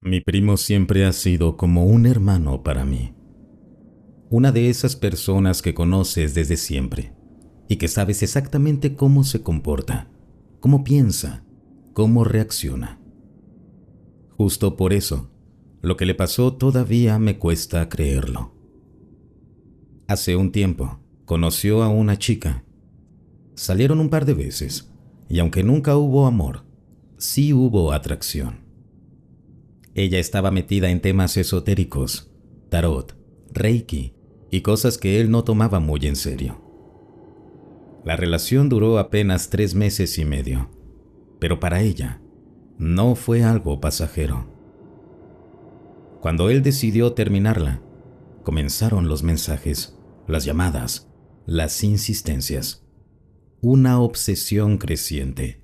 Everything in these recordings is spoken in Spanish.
Mi primo siempre ha sido como un hermano para mí. Una de esas personas que conoces desde siempre y que sabes exactamente cómo se comporta, cómo piensa, cómo reacciona. Justo por eso, lo que le pasó todavía me cuesta creerlo. Hace un tiempo, conoció a una chica. Salieron un par de veces y aunque nunca hubo amor, sí hubo atracción. Ella estaba metida en temas esotéricos, tarot, reiki y cosas que él no tomaba muy en serio. La relación duró apenas 3 meses y medio, pero para ella no fue algo pasajero. Cuando él decidió terminarla, comenzaron los mensajes, las llamadas, las insistencias, una obsesión creciente.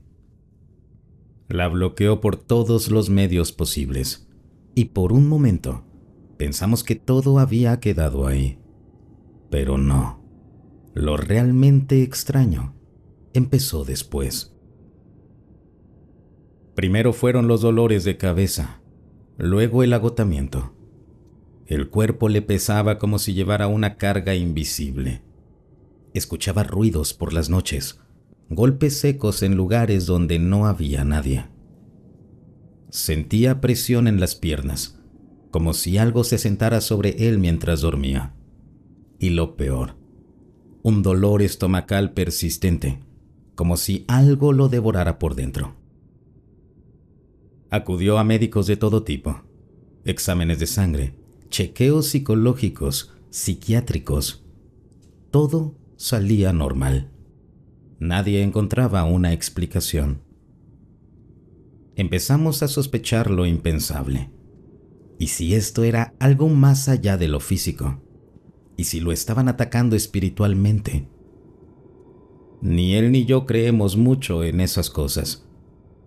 La bloqueó por todos los medios posibles y por un momento pensamos que todo había quedado ahí. Pero no. Lo realmente extraño empezó después. Primero fueron los dolores de cabeza, luego el agotamiento. El cuerpo le pesaba como si llevara una carga invisible. Escuchaba ruidos por las noches, golpes secos en lugares donde no había nadie. Sentía presión en las piernas, como si algo se sentara sobre él mientras dormía. Y lo peor, un dolor estomacal persistente, como si algo lo devorara por dentro. Acudió a médicos de todo tipo, exámenes de sangre, chequeos psicológicos, psiquiátricos. Todo salía normal. Nadie encontraba una explicación. Empezamos a sospechar lo impensable. ¿Y si esto era algo más allá de lo físico? ¿Y si lo estaban atacando espiritualmente? Ni él ni yo creemos mucho en esas cosas,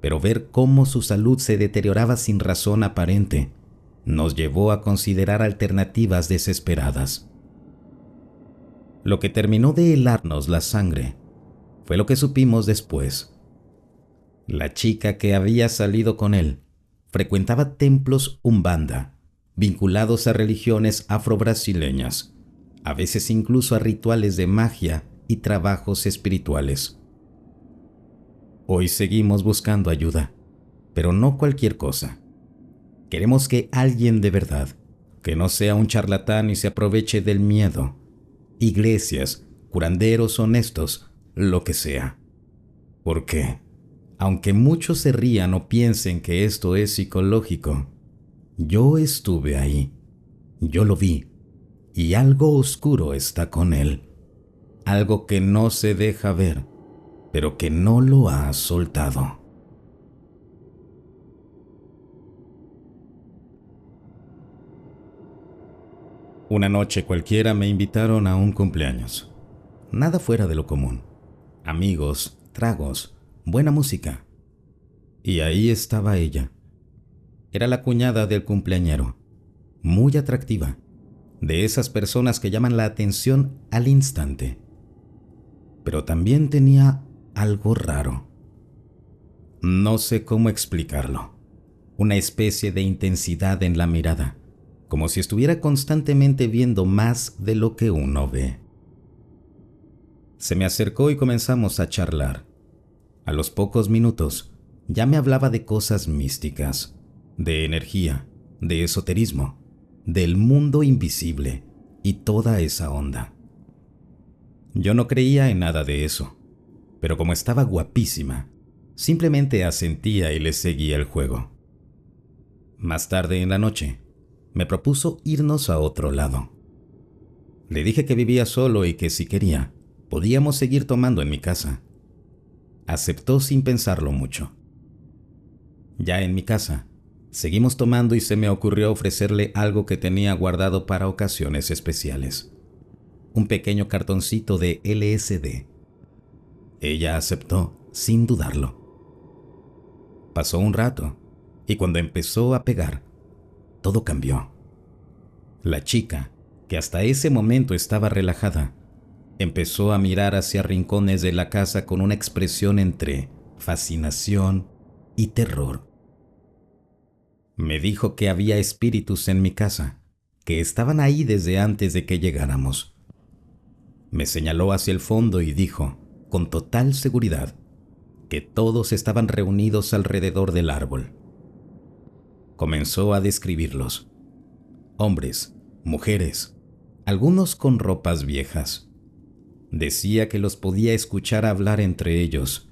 pero ver cómo su salud se deterioraba sin razón aparente nos llevó a considerar alternativas desesperadas. Lo que terminó de helarnos la sangre fue lo que supimos después. La chica que había salido con él frecuentaba templos Umbanda, vinculados a religiones afrobrasileñas, a veces incluso a rituales de magia y trabajos espirituales. Hoy seguimos buscando ayuda, pero no cualquier cosa. Queremos que alguien de verdad, que no sea un charlatán y se aproveche del miedo. Iglesias, curanderos honestos, lo que sea. ¿Por qué? Aunque muchos se rían o piensen que esto es psicológico, yo estuve ahí, yo lo vi, y algo oscuro está con él, algo que no se deja ver, pero que no lo ha soltado. Una noche cualquiera me invitaron a un cumpleaños. Nada fuera de lo común. Amigos, tragos, buena música. Y ahí estaba ella. Era la cuñada del cumpleañero, muy atractiva, de esas personas que llaman la atención al instante. Pero también tenía algo raro. No sé cómo explicarlo. Una especie de intensidad en la mirada, como si estuviera constantemente viendo más de lo que uno ve. Se me acercó y comenzamos a charlar. A los pocos minutos, ya me hablaba de cosas místicas, de energía, de esoterismo, del mundo invisible y toda esa onda. Yo no creía en nada de eso, pero como estaba guapísima, simplemente asentía y le seguía el juego. Más tarde en la noche, me propuso irnos a otro lado. Le dije que vivía solo y que si quería, podíamos seguir tomando en mi casa. Aceptó sin pensarlo mucho. Ya en mi casa, seguimos tomando y se me ocurrió ofrecerle algo que tenía guardado para ocasiones especiales. Un pequeño cartoncito de LSD. Ella aceptó sin dudarlo. Pasó un rato y cuando empezó a pegar, todo cambió. La chica, que hasta ese momento estaba relajada, empezó a mirar hacia rincones de la casa con una expresión entre fascinación y terror. Me dijo que había espíritus en mi casa, que estaban ahí desde antes de que llegáramos. Me señaló hacia el fondo y dijo, con total seguridad, que todos estaban reunidos alrededor del árbol. Comenzó a describirlos. Hombres, mujeres, algunos con ropas viejas. Decía que los podía escuchar hablar entre ellos,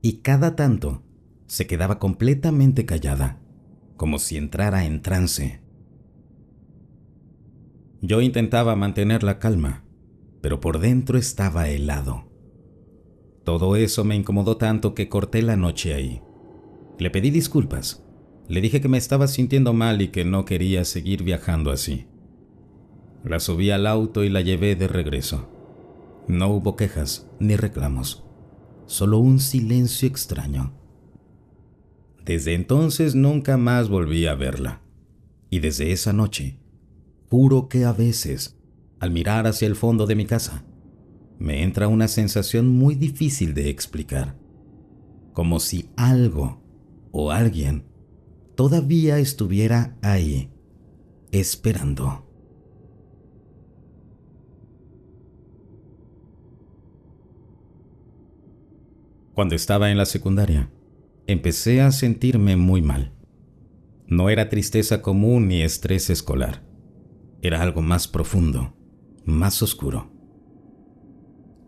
y cada tanto se quedaba completamente callada, como si entrara en trance. Yo intentaba mantener la calma, pero por dentro estaba helado. Todo eso me incomodó tanto que corté la noche ahí. Le pedí disculpas. Le dije que me estaba sintiendo mal y que no quería seguir viajando así. La subí al auto y la llevé de regreso. No hubo quejas ni reclamos, solo un silencio extraño. Desde entonces nunca más volví a verla. Y desde esa noche, juro que a veces, al mirar hacia el fondo de mi casa, me entra una sensación muy difícil de explicar. Como si algo o alguien todavía estuviera ahí, esperando. Cuando estaba en la secundaria, empecé a sentirme muy mal. No era tristeza común ni estrés escolar. Era algo más profundo, más oscuro.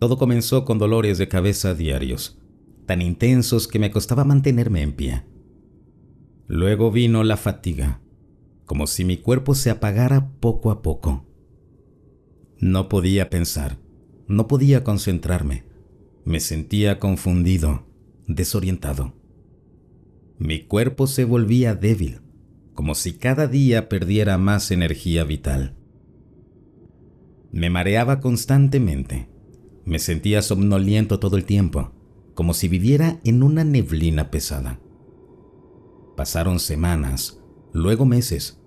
Todo comenzó con dolores de cabeza diarios, tan intensos que me costaba mantenerme en pie. Luego vino la fatiga, como si mi cuerpo se apagara poco a poco. No podía pensar, no podía concentrarme. Me sentía confundido, desorientado. Mi cuerpo se volvía débil, como si cada día perdiera más energía vital. Me mareaba constantemente. Me sentía somnoliento todo el tiempo, como si viviera en una neblina pesada. Pasaron semanas, luego meses.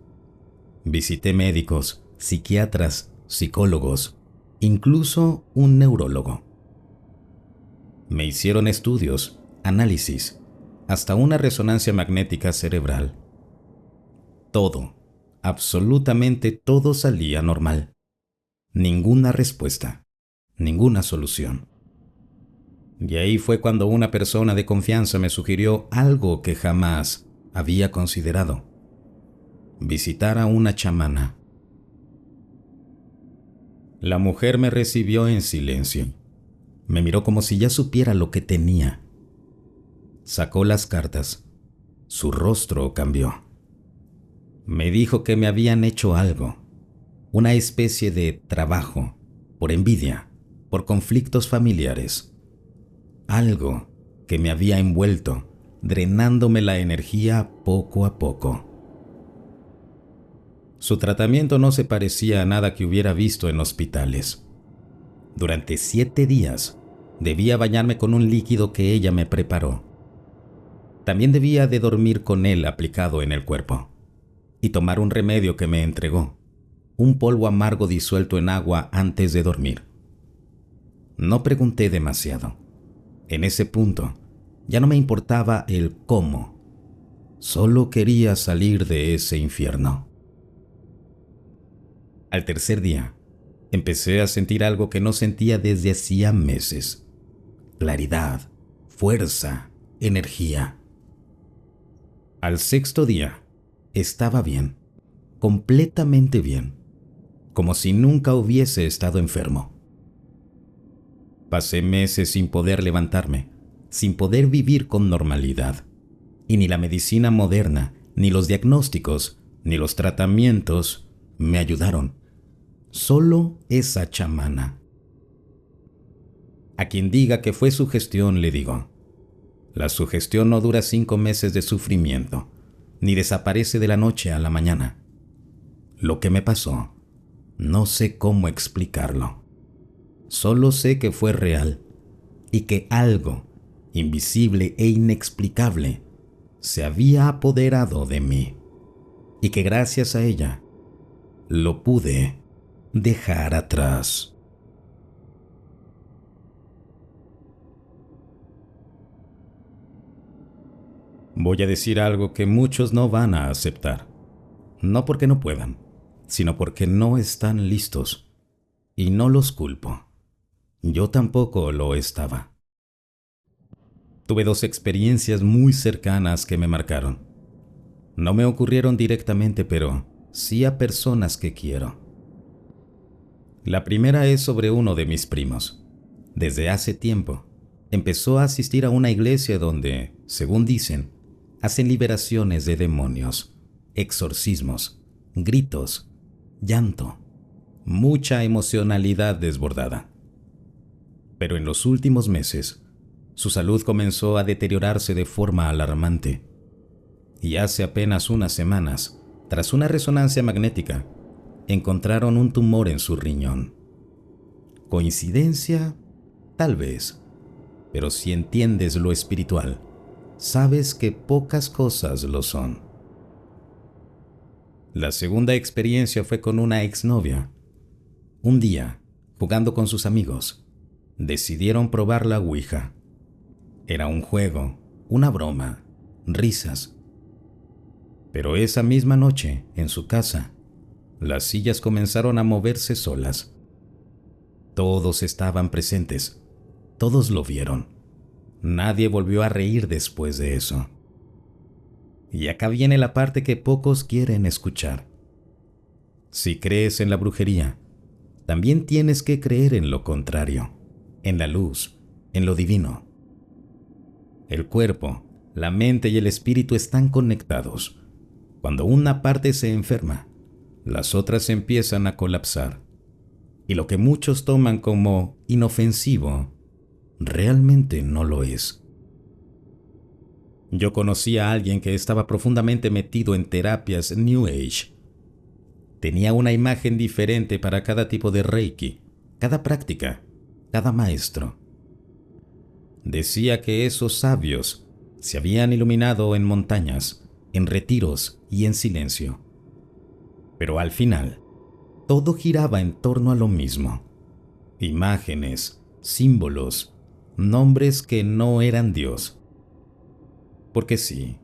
Visité médicos, psiquiatras, psicólogos, incluso un neurólogo. Me hicieron estudios, análisis, hasta una resonancia magnética cerebral. Todo, absolutamente todo salía normal. Ninguna respuesta, ninguna solución. Y ahí fue cuando una persona de confianza me sugirió algo que jamás había considerado: visitar a una chamana. La mujer me recibió en silencio. Me miró como si ya supiera lo que tenía. Sacó las cartas. Su rostro cambió. Me dijo que me habían hecho algo, una especie de trabajo, por envidia, por conflictos familiares. Algo que me había envuelto, drenándome la energía poco a poco. Su tratamiento no se parecía a nada que hubiera visto en hospitales. Durante 7 días debía bañarme con un líquido que ella me preparó. También debía de dormir con él aplicado en el cuerpo y tomar un remedio que me entregó, un polvo amargo disuelto en agua antes de dormir. No pregunté demasiado. En ese punto ya no me importaba el cómo. Solo quería salir de ese infierno. Al tercer día, empecé a sentir algo que no sentía desde hacía meses. Claridad, fuerza, energía. Al sexto día, estaba bien, completamente bien, como si nunca hubiese estado enfermo. Pasé meses sin poder levantarme, sin poder vivir con normalidad. Y ni la medicina moderna, ni los diagnósticos, ni los tratamientos me ayudaron. Solo esa chamana. A quien diga que fue sugestión, le digo: la sugestión no dura 5 meses de sufrimiento, ni desaparece de la noche a la mañana. Lo que me pasó, no sé cómo explicarlo. Solo sé que fue real y que algo invisible e inexplicable se había apoderado de mí, y que gracias a ella lo pude dejar atrás. Voy a decir algo que muchos no van a aceptar. No porque no puedan, sino porque no están listos. Y no los culpo. Yo tampoco lo estaba. Tuve 2 experiencias muy cercanas que me marcaron. No me ocurrieron directamente, pero sí a personas que quiero. La primera es sobre uno de mis primos. Desde hace tiempo, empezó a asistir a una iglesia donde, según dicen, hacen liberaciones de demonios, exorcismos, gritos, llanto, mucha emocionalidad desbordada. Pero en los últimos meses, su salud comenzó a deteriorarse de forma alarmante. Y hace apenas unas semanas, tras una resonancia magnética, encontraron un tumor en su riñón. ¿Coincidencia? Tal vez. Pero si entiendes lo espiritual, sabes que pocas cosas lo son. La segunda experiencia fue con una exnovia. Un día, jugando con sus amigos, decidieron probar la Ouija. Era un juego, una broma, risas. Pero esa misma noche, en su casa, las sillas comenzaron a moverse solas. Todos estaban presentes. Todos lo vieron. Nadie volvió a reír después de eso. Y acá viene la parte que pocos quieren escuchar. Si crees en la brujería, también tienes que creer en lo contrario, en la luz, en lo divino. El cuerpo, la mente y el espíritu están conectados. Cuando una parte se enferma, las otras empiezan a colapsar. Y lo que muchos toman como inofensivo, realmente no lo es. Yo conocí a alguien que estaba profundamente metido en terapias New Age. Tenía una imagen diferente para cada tipo de Reiki, cada práctica, cada maestro. Decía que esos sabios se habían iluminado en montañas, en retiros y en silencio. Pero al final, todo giraba en torno a lo mismo. Imágenes, símbolos, nombres que no eran Dios. Porque sí,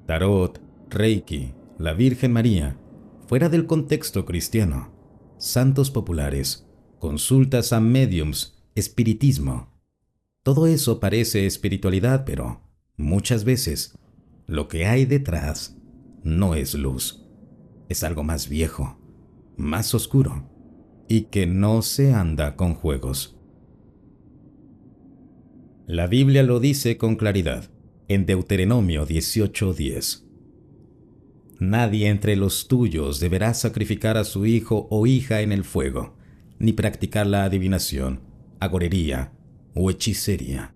tarot, Reiki, la Virgen María, fuera del contexto cristiano, santos populares, consultas a médiums, espiritismo. Todo eso parece espiritualidad, pero muchas veces lo que hay detrás no es luz. Es algo más viejo, más oscuro, y que no se anda con juegos. La Biblia lo dice con claridad en Deuteronomio 18:10. Nadie entre los tuyos deberá sacrificar a su hijo o hija en el fuego, ni practicar la adivinación, agorería o hechicería.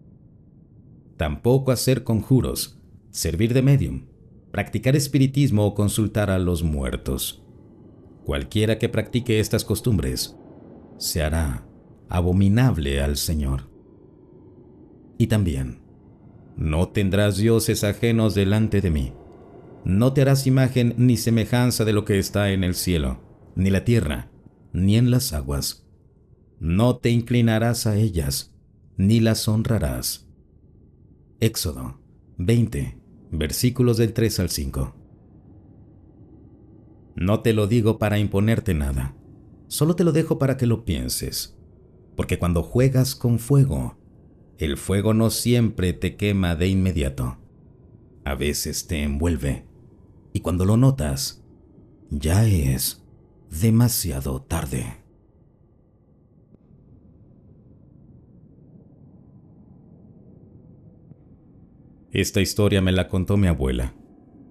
Tampoco hacer conjuros, servir de medium, practicar espiritismo o consultar a los muertos. Cualquiera que practique estas costumbres se hará abominable al Señor. Y también, no tendrás dioses ajenos delante de mí. No te harás imagen ni semejanza de lo que está en el cielo, ni la tierra, ni en las aguas. No te inclinarás a ellas, ni las honrarás. Éxodo 20, versículos del 3 al 5. No te lo digo para imponerte nada, solo te lo dejo para que lo pienses, porque cuando juegas con fuego, el fuego no siempre te quema de inmediato. A veces te envuelve, y cuando lo notas, ya es demasiado tarde. Esta historia me la contó mi abuela,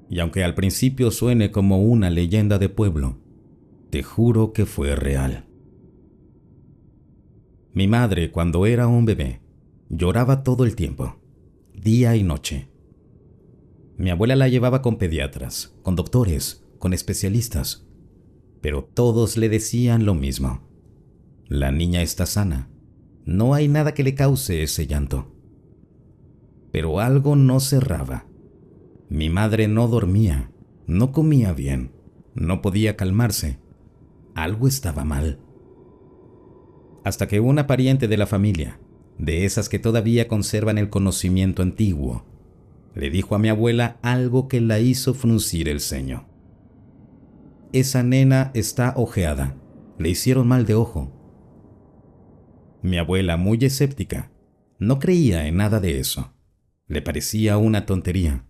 y aunque al principio suene como una leyenda de pueblo, te juro que fue real. Mi madre, cuando era un bebé, lloraba todo el tiempo, día y noche. Mi abuela la llevaba con pediatras, con doctores, con especialistas, pero todos le decían lo mismo. La niña está sana, no hay nada que le cause ese llanto. Pero algo no cerraba. Mi madre no dormía, no comía bien, no podía calmarse. Algo estaba mal. Hasta que una pariente de la familia, de esas que todavía conservan el conocimiento antiguo, le dijo a mi abuela algo que la hizo fruncir el ceño. Esa nena está ojeada. Le hicieron mal de ojo. Mi abuela, muy escéptica, no creía en nada de eso. Le parecía una tontería.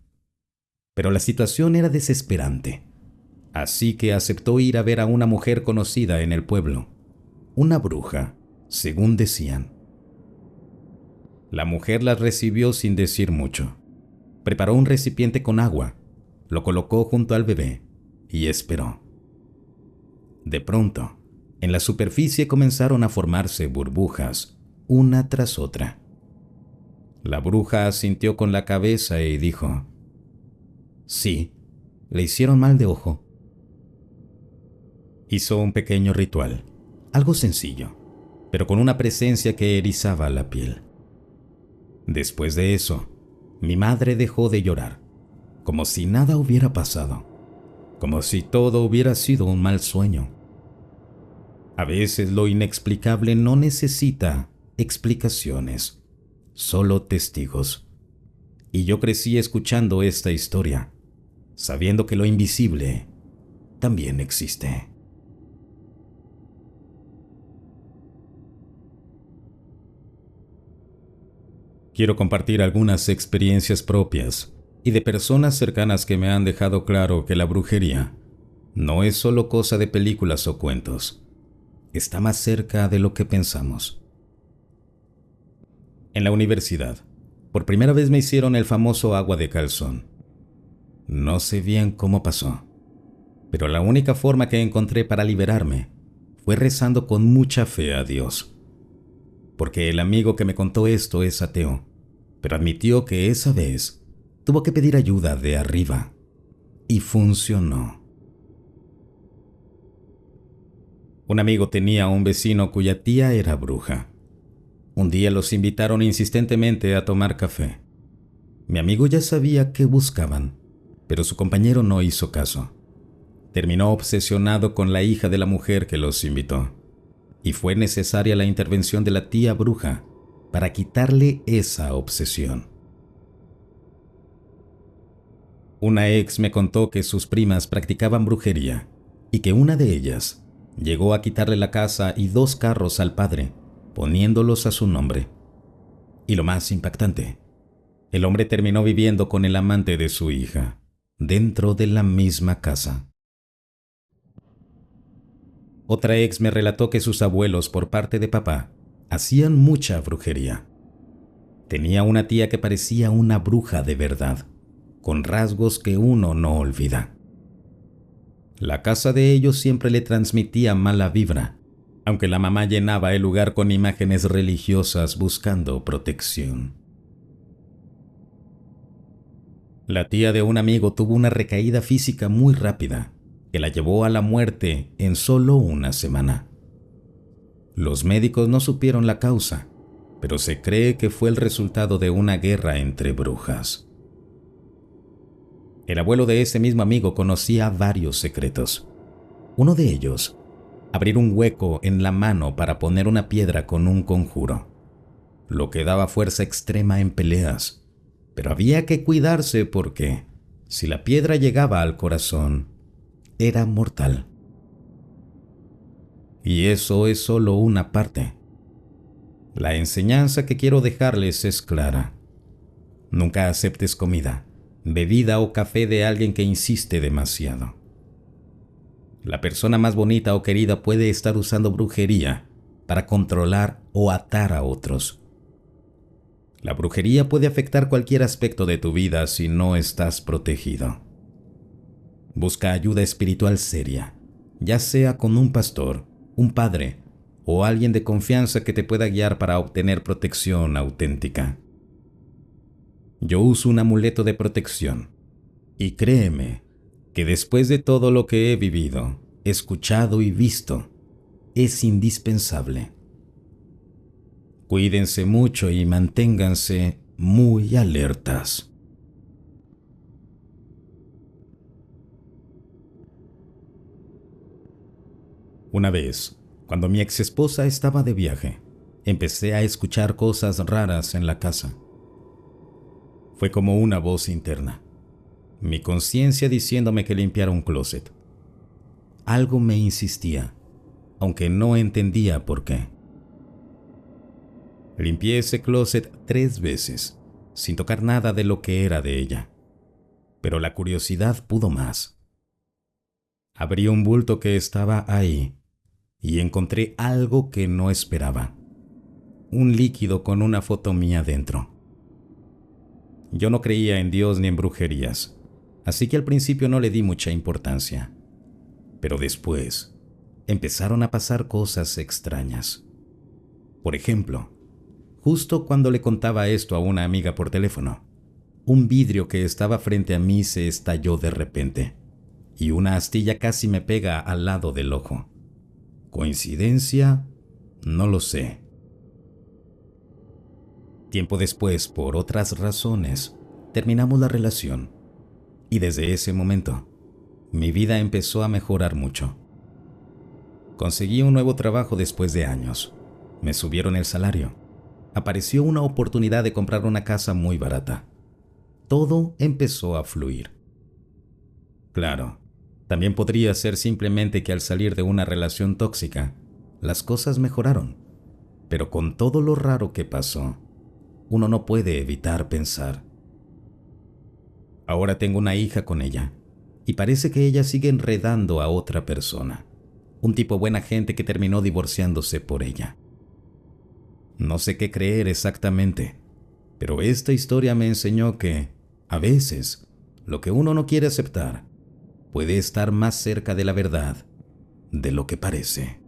Pero la situación era desesperante. Así que aceptó ir a ver a una mujer conocida en el pueblo. Una bruja, según decían. La mujer la recibió sin decir mucho. Preparó un recipiente con agua, lo colocó junto al bebé y esperó. De pronto, en la superficie comenzaron a formarse burbujas, una tras otra. La bruja asintió con la cabeza y dijo: «Sí, le hicieron mal de ojo». Hizo un pequeño ritual, algo sencillo, pero con una presencia que erizaba la piel. Después de eso, mi madre dejó de llorar, como si nada hubiera pasado, como si todo hubiera sido un mal sueño. A veces lo inexplicable no necesita explicaciones, solo testigos. Y yo crecí escuchando esta historia, sabiendo que lo invisible también existe. Quiero compartir algunas experiencias propias y de personas cercanas que me han dejado claro que la brujería no es solo cosa de películas o cuentos. Está más cerca de lo que pensamos. En la universidad, por primera vez me hicieron el famoso agua de calzón. No sé bien cómo pasó, pero la única forma que encontré para liberarme fue rezando con mucha fe a Dios. Porque el amigo que me contó esto es ateo, pero admitió que esa vez tuvo que pedir ayuda de arriba. Y funcionó. Un amigo tenía un vecino cuya tía era bruja. Un día los invitaron insistentemente a tomar café. Mi amigo ya sabía qué buscaban, pero su compañero no hizo caso. Terminó obsesionado con la hija de la mujer que los invitó, y fue necesaria la intervención de la tía bruja para quitarle esa obsesión. Una ex me contó que sus primas practicaban brujería y que una de ellas llegó a quitarle la casa y 2 carros al padre, poniéndolos a su nombre. Y lo más impactante, el hombre terminó viviendo con el amante de su hija, dentro de la misma casa. Otra ex me relató que sus abuelos, por parte de papá, hacían mucha brujería. Tenía una tía que parecía una bruja de verdad, con rasgos que uno no olvida. La casa de ellos siempre le transmitía mala vibra, aunque la mamá llenaba el lugar con imágenes religiosas buscando protección. La tía de un amigo tuvo una recaída física muy rápida, que la llevó a la muerte en solo una semana. Los médicos no supieron la causa, pero se cree que fue el resultado de una guerra entre brujas. El abuelo de ese mismo amigo conocía varios secretos. Uno de ellos, abrir un hueco en la mano para poner una piedra con un conjuro, lo que daba fuerza extrema en peleas, pero había que cuidarse porque, si la piedra llegaba al corazón, era mortal. Y eso es solo una parte. La enseñanza que quiero dejarles es clara. Nunca aceptes comida, bebida o café de alguien que insiste demasiado. La persona más bonita o querida puede estar usando brujería para controlar o atar a otros. La brujería puede afectar cualquier aspecto de tu vida si no estás protegido. Busca ayuda espiritual seria, ya sea con un pastor, un padre o alguien de confianza que te pueda guiar para obtener protección auténtica. Yo uso un amuleto de protección y créeme que después de todo lo que he vivido, escuchado y visto, es indispensable. Cuídense mucho y manténganse muy alertas. Una vez, cuando mi exesposa estaba de viaje, empecé a escuchar cosas raras en la casa. Fue como una voz interna, mi conciencia diciéndome que limpiara un closet. Algo me insistía, aunque no entendía por qué. Limpié ese closet 3 veces, sin tocar nada de lo que era de ella. Pero la curiosidad pudo más. Abrí un bulto que estaba ahí y encontré algo que no esperaba. Un líquido con una foto mía dentro. Yo no creía en Dios ni en brujerías, así que al principio no le di mucha importancia. Pero después empezaron a pasar cosas extrañas. Por ejemplo, justo cuando le contaba esto a una amiga por teléfono, un vidrio que estaba frente a mí se estalló de repente y una astilla casi me pega al lado del ojo. ¿Coincidencia? No lo sé. Tiempo después, por otras razones, terminamos la relación y desde ese momento mi vida empezó a mejorar mucho. Conseguí un nuevo trabajo después de años. Me subieron el salario. Apareció una oportunidad de comprar una casa muy barata. Todo empezó a fluir. Claro, también podría ser simplemente que al salir de una relación tóxica, las cosas mejoraron. Pero con todo lo raro que pasó, uno no puede evitar pensar. Ahora tengo una hija con ella, y parece que ella sigue enredando a otra persona. Un tipo buena gente que terminó divorciándose por ella. No sé qué creer exactamente, pero esta historia me enseñó que, a veces, lo que uno no quiere aceptar puede estar más cerca de la verdad de lo que parece.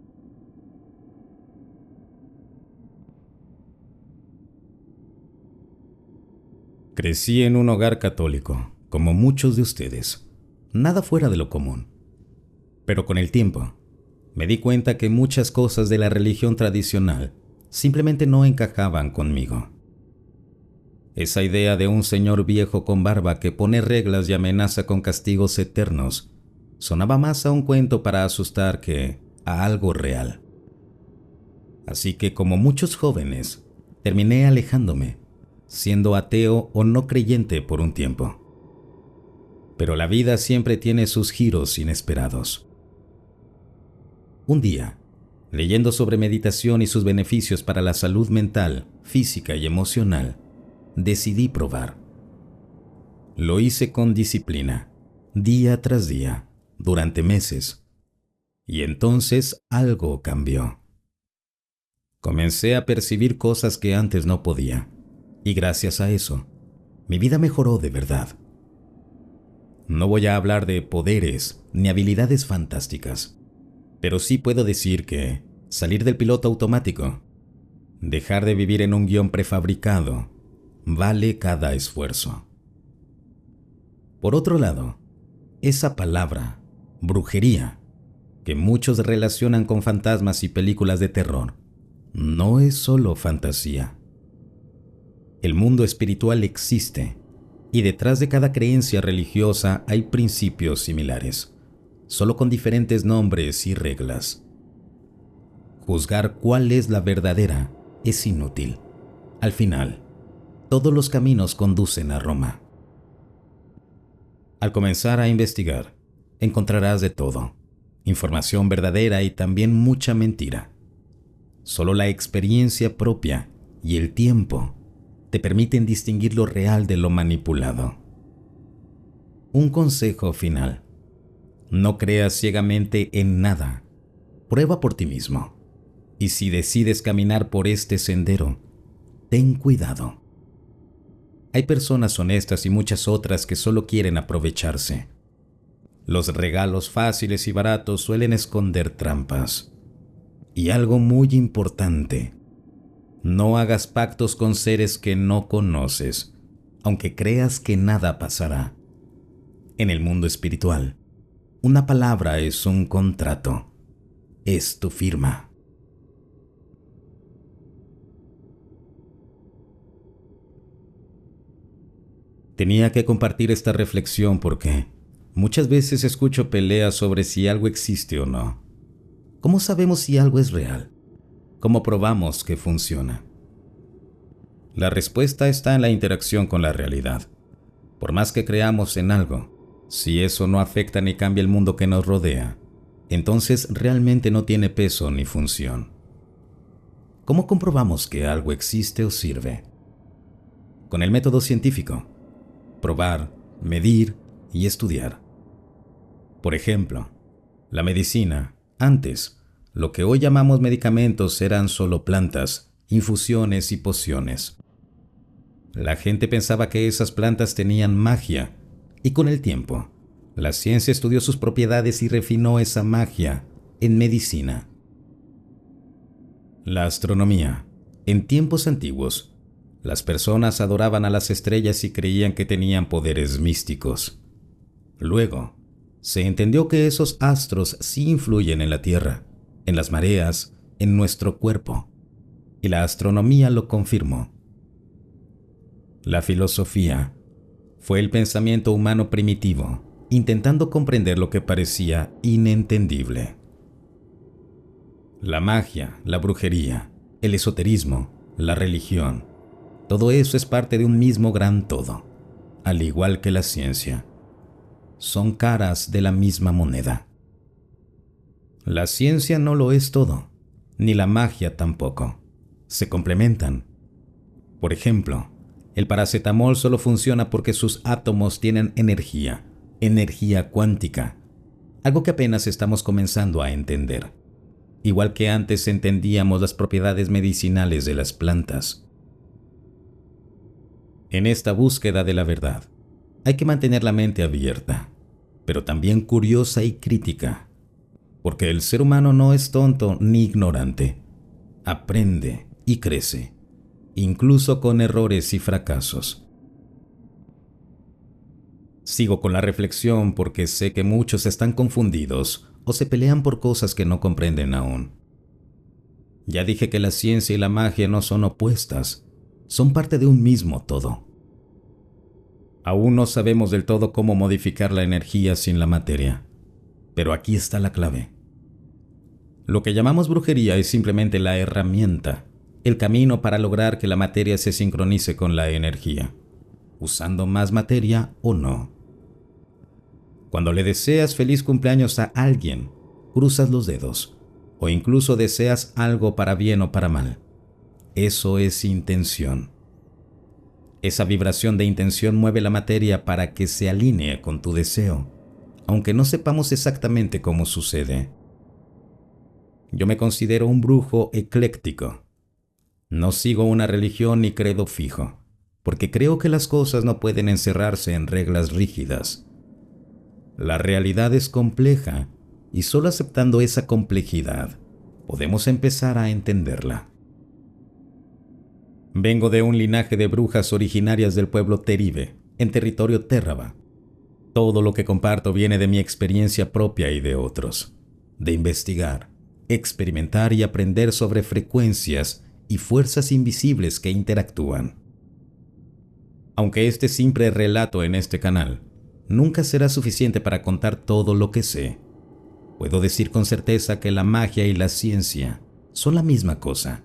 Crecí en un hogar católico, como muchos de ustedes. Nada fuera de lo común. Pero con el tiempo, me di cuenta que muchas cosas de la religión tradicional simplemente no encajaban conmigo. Esa idea de un señor viejo con barba que pone reglas y amenaza con castigos eternos sonaba más a un cuento para asustar que a algo real. Así que, como muchos jóvenes, terminé alejándome, siendo ateo o no creyente por un tiempo. Pero la vida siempre tiene sus giros inesperados. Un día, leyendo sobre meditación y sus beneficios para la salud mental, física y emocional, decidí probar. Lo hice con disciplina, día tras día, durante meses. Y entonces algo cambió. Comencé a percibir cosas que antes no podía, y gracias a eso, mi vida mejoró de verdad. No voy a hablar de poderes ni habilidades fantásticas, pero sí puedo decir que salir del piloto automático, dejar de vivir en un guión prefabricado, vale cada esfuerzo. Por otro lado, esa palabra, brujería, que muchos relacionan con fantasmas y películas de terror, no es solo fantasía. El mundo espiritual existe, y detrás de cada creencia religiosa hay principios similares, solo con diferentes nombres y reglas. Juzgar cuál es la verdadera es inútil. Al final, todos los caminos conducen a Roma. Al comenzar a investigar, encontrarás de todo, información verdadera y también mucha mentira. Solo la experiencia propia y el tiempo te permiten distinguir lo real de lo manipulado. Un consejo final: no creas ciegamente en nada. Prueba por ti mismo. Y si decides caminar por este sendero, ten cuidado. Hay personas honestas y muchas otras que solo quieren aprovecharse. Los regalos fáciles y baratos suelen esconder trampas. Y algo muy importante: no hagas pactos con seres que no conoces, aunque creas que nada pasará. En el mundo espiritual, una palabra es un contrato. Es tu firma. Tenía que compartir esta reflexión porque muchas veces escucho peleas sobre si algo existe o no. ¿Cómo sabemos si algo es real? ¿Cómo probamos que funciona? La respuesta está en la interacción con la realidad. Por más que creamos en algo, si eso no afecta ni cambia el mundo que nos rodea, entonces realmente no tiene peso ni función. ¿Cómo comprobamos que algo existe o sirve? Con el método científico. Probar, medir y estudiar. Por ejemplo, la medicina. Antes, lo que hoy llamamos medicamentos eran solo plantas, infusiones y pociones. La gente pensaba que esas plantas tenían magia, y con el tiempo, la ciencia estudió sus propiedades y refinó esa magia en medicina. La astronomía. En tiempos antiguos, las personas adoraban a las estrellas y creían que tenían poderes místicos. Luego, se entendió que esos astros sí influyen en la Tierra, en las mareas, en nuestro cuerpo, y la astronomía lo confirmó. La filosofía fue el pensamiento humano primitivo, intentando comprender lo que parecía inentendible. La magia, la brujería, el esoterismo, la religión, todo eso es parte de un mismo gran todo, al igual que la ciencia. Son caras de la misma moneda. La ciencia no lo es todo, ni la magia tampoco. Se complementan. Por ejemplo, el paracetamol solo funciona porque sus átomos tienen energía cuántica, algo que apenas estamos comenzando a entender. Igual que antes entendíamos las propiedades medicinales de las plantas. En esta búsqueda de la verdad, hay que mantener la mente abierta, pero también curiosa y crítica, porque el ser humano no es tonto ni ignorante. Aprende y crece, incluso con errores y fracasos. Sigo con la reflexión porque sé que muchos están confundidos o se pelean por cosas que no comprenden aún. Ya dije que la ciencia y la magia no son opuestas, son parte de un mismo todo. Aún no sabemos del todo cómo modificar la energía sin la materia, pero aquí está la clave. Lo que llamamos brujería es simplemente la herramienta, el camino para lograr que la materia se sincronice con la energía, usando más materia o no. Cuando le deseas feliz cumpleaños a alguien, cruzas los dedos, o incluso deseas algo para bien o para mal. Eso es intención. Esa vibración de intención mueve la materia para que se alinee con tu deseo, aunque no sepamos exactamente cómo sucede. Yo me considero un brujo ecléctico. No sigo una religión ni credo fijo, porque creo que las cosas no pueden encerrarse en reglas rígidas. La realidad es compleja y solo aceptando esa complejidad podemos empezar a entenderla. Vengo de un linaje de brujas originarias del pueblo Teribe, en territorio Térraba. Todo lo que comparto viene de mi experiencia propia y de otros, de investigar, experimentar y aprender sobre frecuencias y fuerzas invisibles que interactúan. Aunque este simple relato en este canal nunca será suficiente para contar todo lo que sé, puedo decir con certeza que la magia y la ciencia son la misma cosa,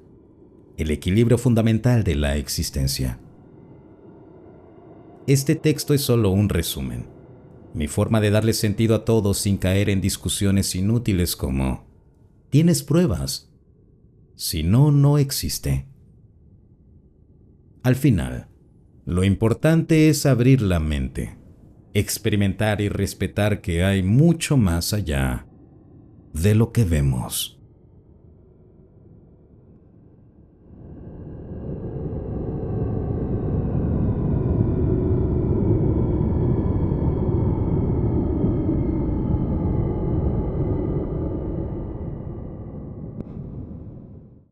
el equilibrio fundamental de la existencia. Este texto es solo un resumen, mi forma de darle sentido a todo sin caer en discusiones inútiles como ¿tienes pruebas? Si no, no existe. Al final, lo importante es abrir la mente, experimentar y respetar que hay mucho más allá de lo que vemos.